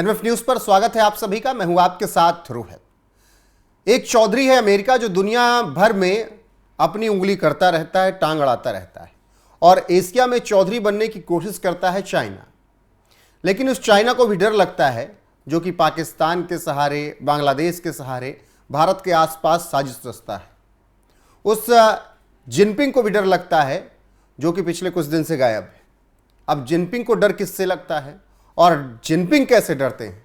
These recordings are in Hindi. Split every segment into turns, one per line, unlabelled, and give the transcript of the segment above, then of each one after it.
एनएफ न्यूज पर स्वागत है आप सभी का। मैं हूं आपके साथ रोहित। एक चौधरी है अमेरिका जो दुनिया भर में अपनी उंगली करता रहता है, टांग अड़ाता रहता है, और एशिया में चौधरी बनने की कोशिश करता है चाइना। लेकिन उस चाइना को भी डर लगता है जो कि पाकिस्तान के सहारे, बांग्लादेश के सहारे भारत के आसपास साजिश रचता है। उस जिनपिंग को भी डर लगता है जो कि पिछले कुछ दिन से गायब है। अब जिनपिंग को डर किससे लगता है और जिनपिंग कैसे डरते हैं,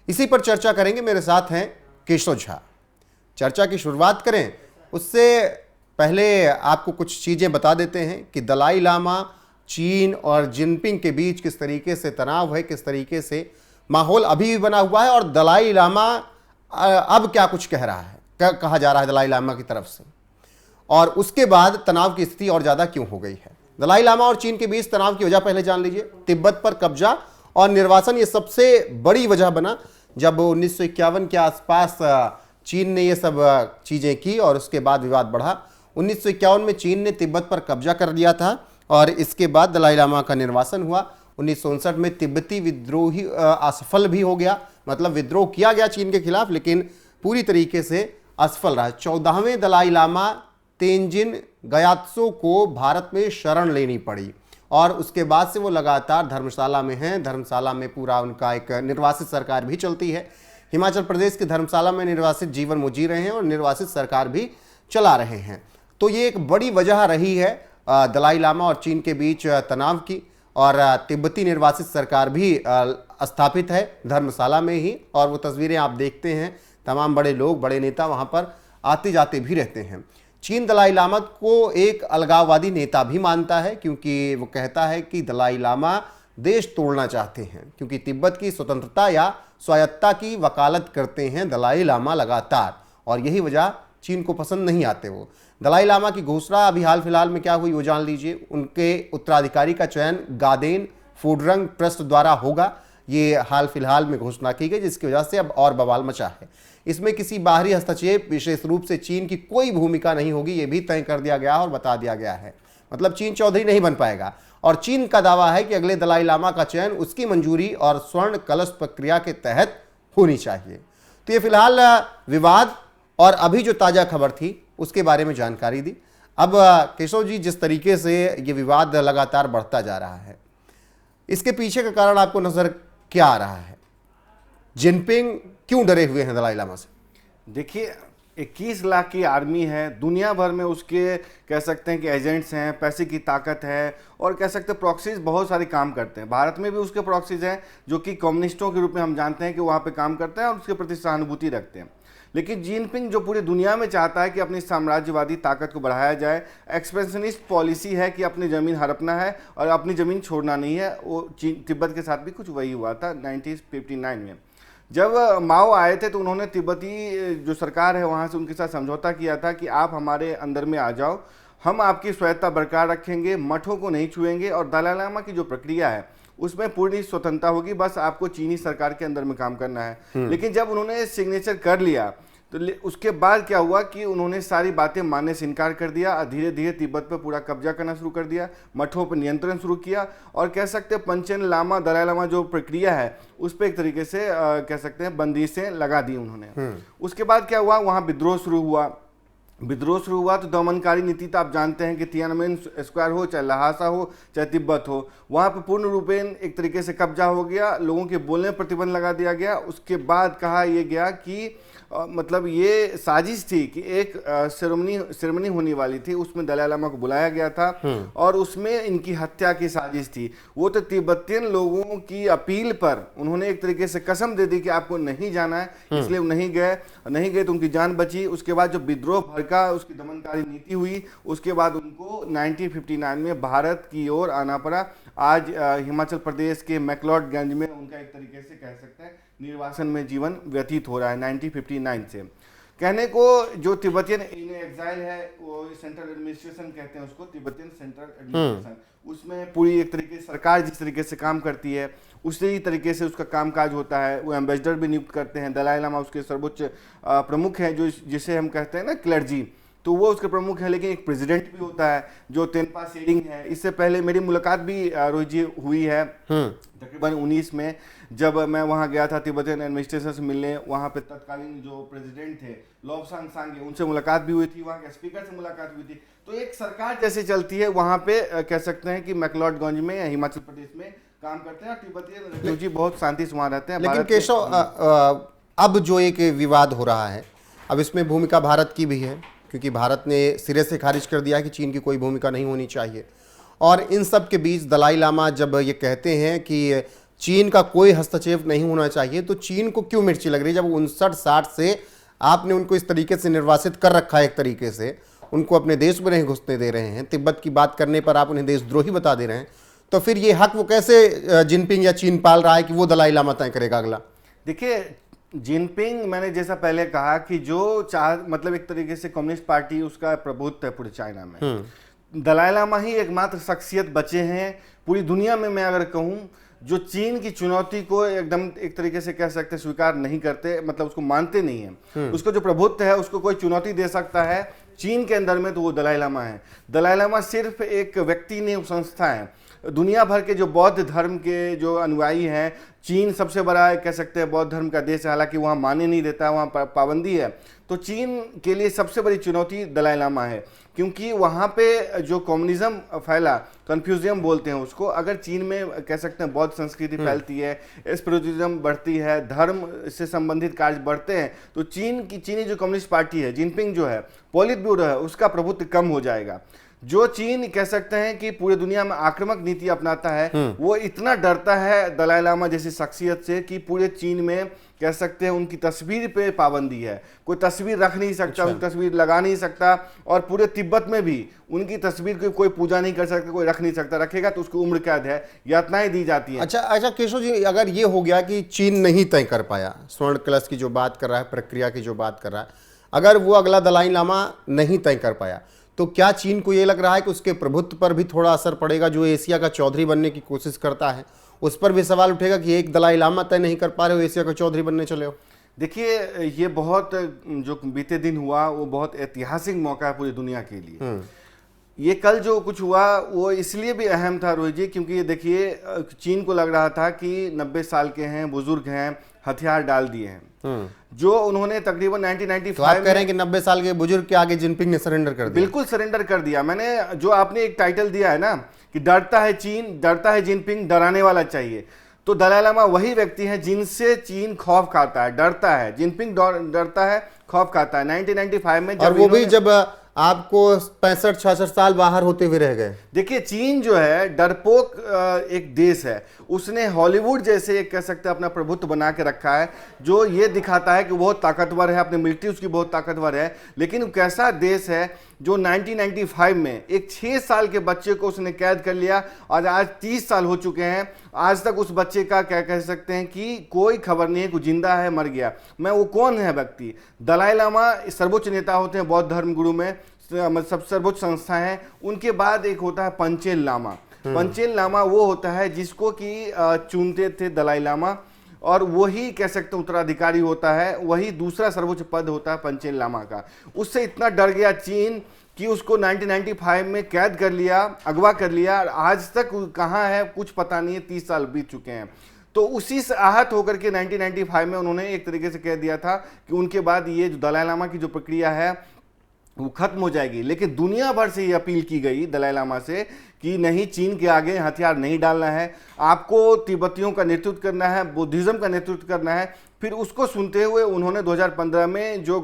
इसी पर चर्चा करेंगे। मेरे साथ हैं केशव झा। चर्चा की शुरुआत करें उससे पहले आपको कुछ चीज़ें बता देते हैं कि दलाई लामा, चीन और जिनपिंग के बीच किस तरीके से तनाव है, किस तरीके से माहौल अभी भी बना हुआ है, और दलाई लामा अब क्या कुछ कह रहा है, क्या कहा जा रहा है दलाई लामा की तरफ से, और उसके बाद तनाव की स्थिति और ज़्यादा क्यों हो गई है। दलाई लामा और चीन के बीच तनाव की वजह पहले जान लीजिए। तिब्बत पर कब्जा और निर्वासन, ये सबसे बड़ी वजह बना जब 1951 के आसपास चीन ने ये सब चीज़ें की और उसके बाद विवाद बढ़ा। 1951 में चीन ने तिब्बत पर कब्जा कर लिया था और इसके बाद दलाई लामा का निर्वासन हुआ। 1959 में तिब्बती विद्रोही असफल भी हो गया, मतलब विद्रोह किया गया चीन के खिलाफ, लेकिन पूरी तरीके से असफल रहा। 14वें दलाई लामा तेंजिन गयात्सो को भारत में शरण लेनी पड़ी और उसके बाद से वो लगातार धर्मशाला में हैं। धर्मशाला में पूरा उनका एक निर्वासित सरकार भी चलती है। हिमाचल प्रदेश के धर्मशाला में निर्वासित जीवन वो जी रहे हैं और निर्वासित सरकार भी चला रहे हैं। तो ये एक बड़ी वजह रही है दलाई लामा और चीन के बीच तनाव की, और तिब्बती निर्वासित सरकार भी स्थापित है धर्मशाला में ही, और वो तस्वीरें आप देखते हैं, तमाम बड़े लोग, बड़े नेता वहाँ पर आते जाते भी रहते हैं। चीन दलाई लामा को एक अलगाववादी नेता भी मानता है, क्योंकि वो कहता है कि दलाई लामा देश तोड़ना चाहते हैं, क्योंकि तिब्बत की स्वतंत्रता या स्वायत्तता की वकालत करते हैं दलाई लामा लगातार, और यही वजह चीन को पसंद नहीं आते वो। दलाई लामा की घोषणा अभी हाल फिलहाल में क्या हुई वो जान लीजिए। उनके उत्तराधिकारी का चयन गादेन फूडरंग ट्रस्ट द्वारा होगा, ये हाल फिलहाल में घोषणा की गई, जिसकी वजह से अब और बवाल मचा है। इसमें किसी बाहरी हस्तक्षेप, विशेष रूप से चीन की कोई भूमिका नहीं होगी, ये भी तय कर दिया गया और बता दिया गया है। मतलब चीन चौधरी नहीं बन पाएगा, और चीन का दावा है कि अगले दलाई लामा का चयन उसकी मंजूरी और स्वर्ण कलश प्रक्रिया के तहत होनी चाहिए। तो ये फिलहाल विवाद और अभी जो ताज़ा खबर थी उसके बारे में जानकारी दी। अब केशव जी, जिस तरीके से ये विवाद लगातार बढ़ता जा रहा है, इसके पीछे का कारण आपको नजर क्या आ रहा है? जिनपिंग क्यों डरे हुए हैं दलाई लामा से?
देखिए, 21 लाख की आर्मी है, दुनिया भर में उसके कह सकते हैं कि एजेंट्स हैं, पैसे की ताकत है, और कह सकते हैं प्रॉक्सीज बहुत सारे काम करते हैं। भारत में भी उसके प्रॉक्सीज हैं जो कि कम्युनिस्टों के रूप में हम जानते हैं कि वहाँ पे काम करते हैं और उसके प्रति सहानुभूति रखते हैं। लेकिन जिनपिंग जो पूरी दुनिया में चाहता है कि अपनी साम्राज्यवादी ताकत को बढ़ाया जाए, एक्सपेंशनिस्ट पॉलिसी है कि अपनी ज़मीन हड़पना है और अपनी ज़मीन छोड़ना नहीं है। वो तिब्बत के साथ भी कुछ वही हुआ था 1959 में। जब माओ आए थे तो उन्होंने तिब्बती जो सरकार है वहाँ से उनके साथ समझौता किया था कि आप हमारे अंदर में आ जाओ, हम आपकी स्वायत्तता बरकरार रखेंगे, मठों को नहीं छुएंगे, और दलाई लामा की जो प्रक्रिया है उसमें पूरी स्वतंत्रता होगी, बस आपको चीनी सरकार के अंदर में काम करना है। लेकिन जब उन्होंने सिग्नेचर कर लिया तो उसके बाद क्या हुआ कि उन्होंने सारी बातें मानने से इनकार कर दिया। धीरे धीरे तिब्बत पर पूरा कब्जा करना शुरू कर दिया, मठों पर नियंत्रण शुरू किया, और कह सकते हैं पंचेन लामा दलाई लामा जो प्रक्रिया है उस पर एक तरीके से कह सकते हैं बंदिशें लगा दी उन्होंने। उसके बाद क्या हुआ, वहाँ विद्रोह शुरू हुआ तो दमनकारी नीति तो आप जानते हैं कि तियानमेन स्क्वायर हो, चाहे लहासा हो, चाहे तिब्बत हो, वहाँ पर पूर्ण रूपेण एक तरीके से कब्जा हो गया, लोगों के बोलने पर प्रतिबंध लगा दिया गया। उसके बाद कहा यह गया कि मतलब ये साजिश थी कि एक सेरेमनी होने वाली थी, उसमें दलाई लामा को बुलाया गया था और उसमें इनकी हत्या की साजिश थी। वो तो तिब्बतियन लोगों की अपील पर उन्होंने एक तरीके से कसम दे दी कि आपको नहीं जाना है, इसलिए वो नहीं गए तो उनकी जान बची। उसके बाद जो विद्रोह भड़का, उसकी दमनकारी नीति हुई, उसके बाद उनको 1959 में भारत की ओर आना पड़ा। आज हिमाचल प्रदेश के मैक्लोडगंज में उनका एक तरीके से कह सकते हैं निर्वासन में जीवन व्यतीत हो रहा है 1959 से। कहने को जो तिब्बतियन इन एग्जाइल है, वो सेंट्रल एडमिनिस्ट्रेशन कहते हैं उसको, तिब्बतियन सेंट्रल एडमिनिस्ट्रेशन, उसमें पूरी एक तरीके सरकार जिस तरीके से काम करती है उसी तरीके से उसका कामकाज होता है। वो एम्बेसडर भी नियुक्त करते हैं, दलाई लामा उसके सर्वोच्च प्रमुख हैं, जो जिसे हम कहते हैं ना क्लर्जी। तो वो उसके प्रमुख है। लेकिन एक प्रेसिडेंट भी होता है जो तेनपा सेरिंग है। इससे पहले मेरी मुलाकात भी रोहित जी हुई है तकरीबन 19 में, जब मैं वहाँ गया था तिब्बतियन एडमिनिस्ट्रेशन से मिलने। वहाँ पे तत्कालीन जो प्रेसिडेंट थे लॉबसांग सांगे, उनसे मुलाकात भी हुई थी, वहाँ के स्पीकर से मुलाकात हुई थी। तो एक सरकार जैसे चलती है वहाँ पे कह सकते हैं कि मैक्लोडगंज में या हिमाचल प्रदेश में काम करते हैं, और तिब्बतियन रिफ्यूजी बहुत शांति से वहाँ रहते हैं।
लेकिन केशव, अब जो एक विवाद हो रहा है, अब इसमें भूमिका भारत की भी है, क्योंकि भारत ने सिरे से खारिज कर दिया कि चीन की कोई भूमिका नहीं होनी चाहिए। और इन सब के बीच दलाई लामा जब ये कहते हैं कि चीन का कोई हस्तक्षेप नहीं होना चाहिए, तो चीन को क्यों मिर्ची लग रही है जब 59-60 से आपने उनको इस तरीके से निर्वासित कर रखा है, एक तरीके से उनको अपने देश में नहीं घुसने दे रहे हैं, तिब्बत की बात करने पर आप उन्हें देशद्रोही बता दे रहे हैं, तो फिर ये हक वो कैसे जिनपिंग या चीन पाल रहा है कि वो दलाई लामा तय करेगा अगला?
देखिए, जिनपिंग, मैंने जैसा पहले कहा कि जो मतलब एक तरीके से कम्युनिस्ट पार्टी उसका प्रभुत्व है पूरे चाइना में। दलाई लामा ही एकमात्र शख्सियत बचे हैं पूरी दुनिया में, मैं अगर कहूँ, जो चीन की चुनौती को एकदम एक तरीके से कह सकते स्वीकार नहीं करते, मतलब उसको मानते नहीं है। उसको जो प्रभुत्व है, उसको कोई चुनौती दे सकता है चीन के अंदर में, तो वो दलाई लामा है। दलाई लामा सिर्फ एक व्यक्ति नहीं, संस्था है। दुनिया भर के जो बौद्ध धर्म के जो अनुयायी हैं, चीन सबसे बड़ा कह सकते हैं बौद्ध धर्म का देश है, हालांकि वहाँ माने नहीं देता, वहाँ पाबंदी है। तो चीन के लिए सबसे बड़ी चुनौती दलाई लामा है, क्योंकि वहाँ पे जो कम्युनिज्म फैला, कन्फ्यूजियम बोलते हैं उसको, अगर चीन में कह सकते हैं बौद्ध संस्कृति फैलती है, स्पिरिचुअलिज्म बढ़ती है, धर्म से संबंधित कार्य बढ़ते हैं, तो चीनी जो कम्युनिस्ट पार्टी है, जिनपिंग जो है, पॉलिट ब्यूरो है, उसका प्रभुत्व कम हो जाएगा। जो चीन कह सकते हैं कि पूरी दुनिया में आक्रामक नीति अपनाता है, वो इतना डरता है दलाई लामा जैसी शख्सियत से कि पूरे चीन में कह सकते हैं उनकी तस्वीर पे पाबंदी है, कोई तस्वीर रख नहीं सकता, उनकी तस्वीर लगा नहीं सकता, और पूरे तिब्बत में भी उनकी तस्वीर की कोई पूजा नहीं कर सकता, कोई रख नहीं सकता, रखेगा तो उसको उम्र कैद है, यातनाएं दी जाती हैं।
अच्छा केशव जी, अगर ये हो गया कि चीन नहीं तय कर पाया, स्वर्ण कलश की जो बात कर रहा है, प्रक्रिया की जो बात कर रहा है, अगर वो अगला दलाई लामा नहीं तय कर पाया, तो क्या चीन को ये लग रहा है कि उसके प्रभुत्व पर भी थोड़ा असर पड़ेगा? जो एशिया का चौधरी बनने की कोशिश करता है, उस पर भी सवाल उठेगा कि एक दलाई लामा तय नहीं कर पा रहे हो, एशिया का चौधरी बनने चले हो।
देखिए, ये बहुत जो बीते दिन हुआ वो बहुत ऐतिहासिक मौका है पूरी दुनिया के लिए। ये कल जो कुछ हुआ वो इसलिए भी अहम था रोहित जी, क्योंकि ये देखिए, चीन को लग रहा था कि 90 साल के हैं, बुजुर्ग हैं, हथियार डाल दिए हैं, जो उन्होंने तकरीबन 1995
तो आप कह रहे हैं कि 90 साल के बुजुर्ग के आगे जिनपिंग ने सरेंडर कर दिया?
बिल्कुल सरेंडर कर दिया। मैंने जो आपने एक टाइटल दिया है ना कि डरता है चीन, डरता है जिनपिंग, डराने वाला चाहिए, तो दलाई लामा वही व्यक्ति है जिनसे चीन खौफ खाता है, डरता है। जिनपिंग डरता है, खौफ खाता है। 1995 में
और वो भी जब आपको 65-66 साल बाहर होते हुए रह गए।
देखिए, चीन जो है डरपोक एक देश है, उसने हॉलीवुड जैसे एक कह सकते हैं अपना प्रभुत्व बना के रखा है, जो ये दिखाता है कि बहुत ताकतवर है, अपनी मिलिट्री उसकी बहुत ताकतवर है। लेकिन कैसा देश है जो 1995 में एक 6 साल के बच्चे को उसने कैद कर लिया, और आज 30 साल हो चुके हैं, आज तक उस बच्चे का क्या कह सकते हैं कि कोई खबर नहीं है कि जिंदा है, मर गया। वो कौन है व्यक्ति? दलाई लामा सर्वोच्च नेता होते हैं बौद्ध धर्म गुरु में, मतलब सर्वोच्च संस्था है। उनके बाद एक होता है पंचेन लामा। पंचेन लामा वो होता है जिसको कि चुनते थे दलाई लामा, और वही कह सकते हैं उत्तराधिकारी होता है, वही दूसरा सर्वोच्च पद होता है पंचेन लामा का। उससे इतना डर गया चीन कि उसको 1995 में कैद कर लिया, अगवा कर लिया, आज तक कहाँ है कुछ पता नहीं है, 30 साल बीत चुके हैं। तो उसी से आहत होकर के 1995 में उन्होंने एक तरीके से कह दिया था कि उनके बाद ये जो दलाई लामा की जो प्रक्रिया है वो खत्म हो जाएगी। लेकिन दुनिया भर से ये अपील की गई दलाई लामा से कि नहीं, चीन के आगे हथियार नहीं डालना है, आपको तिब्बतियों का नेतृत्व करना है, बुद्धिज्म का नेतृत्व करना है। फिर उसको सुनते हुए उन्होंने 2015 में जो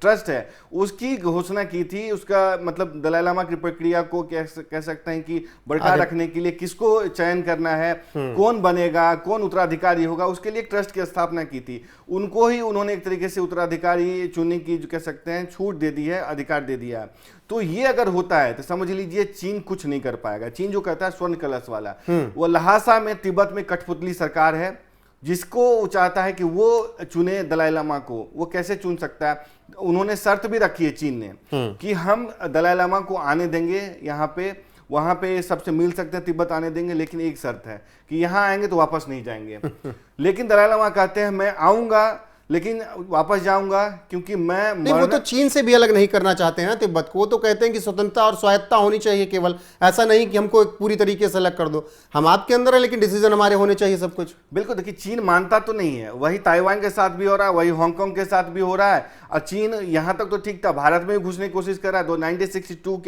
ट्रस्ट है उसकी घोषणा की थी। उसका मतलब दलाई लामा की प्रक्रिया को कह सकते हैं कि बरकरार रखने के लिए किसको चयन करना है, कौन बनेगा, कौन उत्तराधिकारी होगा, उसके लिए एक ट्रस्ट की स्थापना की थी। उनको ही उन्होंने एक तरीके से उत्तराधिकारी चुनने की जो कह सकते हैं छूट दे दी है, अधिकार दे दिया है। तो ये अगर होता है तो समझ लीजिए चीन कुछ नहीं कर पाएगा। चीन जो कहता है स्वर्ण कलश वाला, वो लहासा में तिब्बत में कठपुतली सरकार है, जिसको वो चाहता है कि वो चुने दलाई लामा को। वो कैसे चुन सकता है? उन्होंने शर्त भी रखी है चीन ने कि हम दलाई लामा को आने देंगे यहाँ पे, वहां पे सबसे मिल सकते हैं, तिब्बत आने देंगे, लेकिन एक शर्त है कि यहाँ आएंगे तो वापस नहीं जाएंगे। लेकिन दलाई लामा कहते हैं मैं आऊंगा, लेकिन वापस जाऊंगा क्योंकि मैं
नहीं, वो तो चीन से भी अलग नहीं करना चाहते हैं ना तिब्बत को। वो तो कहते हैं कि स्वतंत्रता और स्वायत्ता होनी चाहिए केवल, ऐसा नहीं कि हमको एक पूरी तरीके से अलग कर दो। हम आपके अंदर है लेकिन डिसीजन हमारे होने चाहिए सब कुछ।
बिल्कुल, देखिए चीन मानता तो नहीं है, वही ताइवान के साथ भी हो रहा है, वही हांगकांग के साथ भी हो रहा है। और चीन यहाँ तक तो ठीक था, भारत में भी घुसने की कोशिश कर रहा है। 1962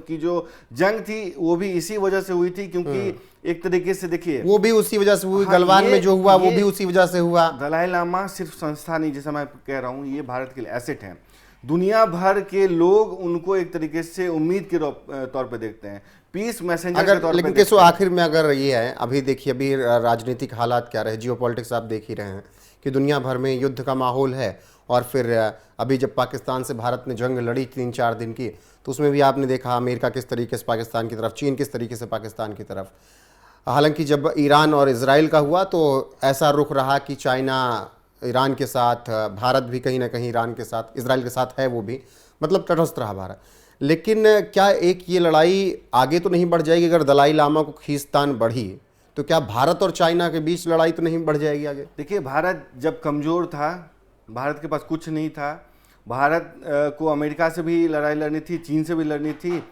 की जो जंग थी वो भी इसी वजह से हुई थी, क्योंकि एक तरीके से देखिए
वो भी उसी वजह से हुई।
हाँ,
गलवान में जो हुआ वो भी उसी वजह से हुआ।
दलाई लामा सिर्फ संस्था नहीं, जैसा मैं कह रहा हूँ, ये भारत के लिए एसेट हैं। दुनिया भर के लोग उनको एक तरीके से उम्मीद के तौर पे देखते हैं, पीस मैसेंजर के तौर पे।
लेकिन किसो आखिर में अगर ये है, अभी देखिए अभी राजनीतिक हालात क्या रहे, जियोपॉलिटिक्स आप देख ही रहे हैं कि दुनिया भर में युद्ध का माहौल है। और फिर अभी जब पाकिस्तान से भारत ने जंग लड़ी 3-4 दिन की, तो उसमें भी आपने देखा अमेरिका किस तरीके से पाकिस्तान की तरफ, चीन किस तरीके से पाकिस्तान की तरफ। हालांकि जब ईरान और इजराइल का हुआ तो ऐसा रुख रहा कि चाइना ईरान के साथ, भारत भी कहीं ना कहीं ईरान के साथ, इजराइल के साथ है, वो भी मतलब तटस्थ रहा भारत। लेकिन क्या एक ये लड़ाई आगे तो नहीं बढ़ जाएगी? अगर दलाई लामा को खींचतान बढ़ी तो क्या भारत और चाइना के बीच लड़ाई तो नहीं बढ़ जाएगी आगे?
देखिए, भारत जब कमज़ोर था, भारत के पास कुछ नहीं था, भारत को अमेरिका से भी लड़ाई लड़नी थी, चीन से भी लड़नी थी,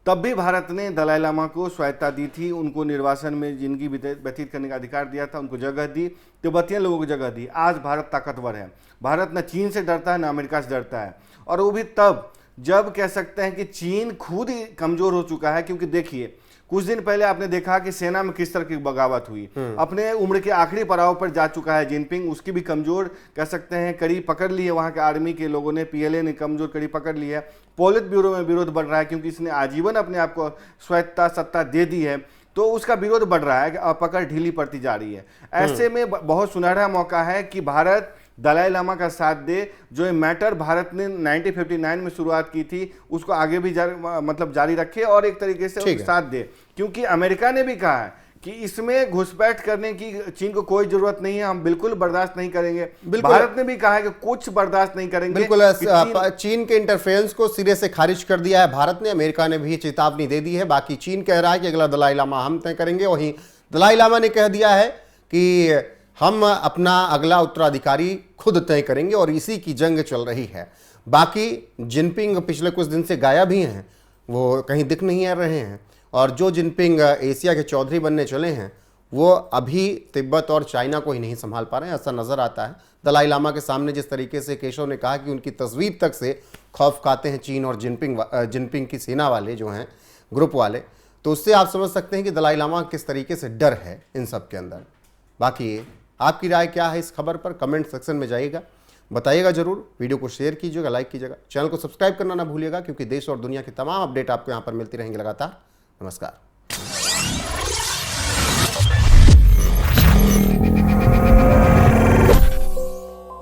तब भी भारत ने दलाई लामा को स्वायत्ता दी थी, उनको निर्वासन में जिंदगी व्यतीत करने का अधिकार दिया था, उनको जगह दी, तिब्बतियन लोगों को जगह दी। आज भारत ताकतवर है, भारत न चीन से डरता है न अमेरिका से डरता है। और वो भी तब जब कह सकते हैं कि चीन खुद ही कमज़ोर हो चुका है। क्योंकि देखिए, कुछ दिन पहले आपने देखा कि सेना में किस तरह की बगावत हुई, अपने उम्र के आखिरी पड़ाव पर जा चुका है जिनपिंग, उसकी भी कमजोर कह सकते हैं कड़ी पकड़ ली है वहां के आर्मी के लोगों ने, पीएलए ने कमजोर कड़ी पकड़ ली है। पोलित ब्यूरो में विरोध बढ़ रहा है क्योंकि इसने आजीवन अपने आप को स्वायत्ता सत्ता दे दी है, तो उसका विरोध बढ़ रहा है, पकड़ ढीली पड़ती जा रही है। ऐसे में बहुत सुनहरा मौका है कि भारत दलाई लामा का साथ दे। जो ये मैटर भारत ने 1959 में शुरुआत की थी उसको आगे भी जारी रखे और एक तरीके से उसका साथ दे, क्योंकि अमेरिका ने भी कहा है कि इसमें घुसपैठ करने की चीन को कोई जरूरत नहीं है, हम बिल्कुल बर्दाश्त नहीं करेंगे। भारत ने भी कहा है कि कुछ बर्दाश्त नहीं करेंगे।
बिल्कुल चीन के इंटरफेरेंस को सिरे से खारिज कर दिया है भारत ने, अमेरिका ने भी चेतावनी दे दी है। बाकी चीन कह रहा है कि अगला दलाई लामा हम तय करेंगे, वहीं दलाई लामा ने कह दिया है कि हम अपना अगला उत्तराधिकारी खुद तय करेंगे और इसी की जंग चल रही है। बाकी जिनपिंग पिछले कुछ दिन से गायब ही हैं, वो कहीं दिख नहीं आ रहे हैं। और जो जिनपिंग एशिया के चौधरी बनने चले हैं वो अभी तिब्बत और चाइना को ही नहीं संभाल पा रहे हैं, ऐसा नजर आता है। दलाई लामा के सामने जिस तरीके से केशव ने कहा कि उनकी तस्वीर तक से खौफ खाते हैं चीन और जिनपिंग की सेना वाले जो हैं, ग्रुप वाले, तो उससे आप समझ सकते हैं कि दलाई लामा किस तरीके से डर है इन सब के अंदर। बाकी आपकी राय क्या है इस खबर पर? कमेंट सेक्शन में जाइएगा, बताइएगा जरूर। वीडियो को शेयर कीजिएगा, लाइक कीजिएगा, चैनल को सब्सक्राइब करना ना भूलिएगा, क्योंकि देश और दुनिया की तमाम अपडेट आपको यहाँ पर मिलती रहेंगी लगातार। नमस्कार।